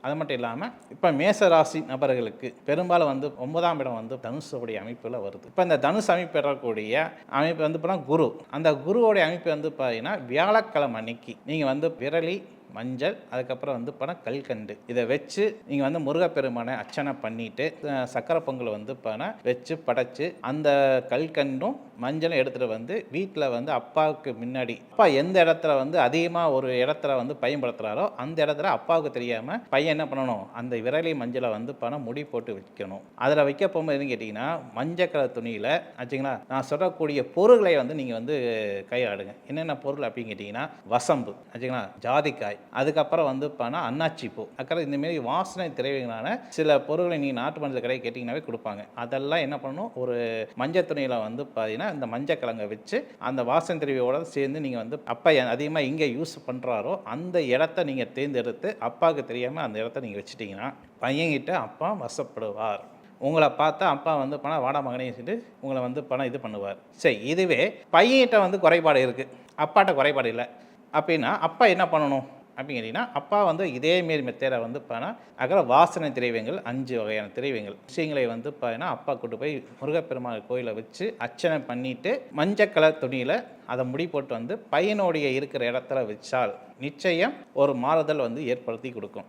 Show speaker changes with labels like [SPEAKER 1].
[SPEAKER 1] அது மட்டும் இல்லாமல் இப்போ மேசராசி நபர்களுக்கு பெரும்பாலும் வந்து 9ஆம் இடம் வந்து தனுஷுடைய அமைப்பில் வருது. இப்போ இந்த தனுஷ் அமைப்பு பெறக்கூடிய அமைப்பு வந்து இப்போ குரு, அந்த குருவோடைய அமைப்பு வந்து பார்த்தீங்கன்னா வியாழக்கிழமை அன்னைக்கு நீங்கள் வந்து விரலி மஞ்சள், அதுக்கப்புறம் வந்து கல்கண்டு இதை வச்சு நீங்கள் வந்து முருகப்பெருமானை அர்ச்சனை பண்ணிட்டு சக்கரை பொங்கல் வந்து வச்சு படைச்சு அந்த கல்கண்டும் மஞ்சளும் எடுத்துகிட்டு வந்து வீட்டில் வந்து அப்பாவுக்கு முன்னாடி, அப்பா எந்த இடத்துல வந்து அதிகமாக ஒரு இடத்துல வந்து பயன்படுத்துகிறாரோ அந்த இடத்துல அப்பாவுக்கு தெரியாமல் பையன் என்ன பண்ணணும், அந்த விரலி மஞ்சளை வந்து முடி போட்டு வைக்கணும். அதில் வைக்க போகும்போது எதுன்னு கேட்டிங்கன்னா மஞ்சள் கலர் துணியில் ஆச்சுங்களா, நான் சொல்லக்கூடிய பொருள்களை வந்து நீங்கள் வந்து கையாடுங்க. என்னென்ன பொருள் அப்படின்னு கேட்டிங்கன்னா வசம்பு ஆச்சுங்களா, ஜாதிக்காய், அதுக்கப்புறம் வந்து அன்னாச்சி பூ, அக்கறை இந்தமாரி வாசனை திரைவங்களான சில பொருட்களை நீங்கள் நாட்டு மருந்து கடையை கேட்டிங்கனாவே கொடுப்பாங்க. அதெல்லாம் என்ன பண்ணணும், ஒரு மஞ்சள் துணியில் வந்து பார்த்தீங்கன்னா இந்த மஞ்சள் கிழங்கை வச்சு அந்த வாசனை திரையோட சேர்ந்து நீங்கள் வந்து அப்பா அதிகமாக இங்கே யூஸ் பண்ணுறாரோ அந்த இடத்த நீங்கள் தேர்ந்தெடுத்து அப்பாவுக்கு தெரியாமல் அந்த இடத்த நீங்கள் வச்சுட்டிங்கன்னா பையன்கிட்ட அப்பா வசப்படுவார். உங்களை பார்த்தா அப்பா வந்து வாடா மகனே சொல்லிட்டு உங்களை வந்து இது பண்ணுவார். சரி, இதுவே பையன்கிட்ட வந்து குறைபாடு இருக்குது, அப்பாட்ட குறைபாடு இல்லை அப்படின்னா அப்பா என்ன பண்ணணும் அப்படின்னு கேட்டிங்கன்னா அப்பா வந்து இதேமாரி மெத்தேடை வந்து வாசனை திரைவங்கள் 5 வகையான திரைவங்கள் விஷயங்களை வந்து அப்பா கூட்டு போய் முருகப்பெருமாள் கோயிலை வச்சு அர்ச்சனை பண்ணிவிட்டு மஞ்சள் கலர் துணியில் அதை முடி போட்டு வந்து பையனுடைய இருக்கிற இடத்துல வச்சால் நிச்சயம் ஒரு மாறுதல் வந்து ஏற்படுத்தி கொடுக்கும்.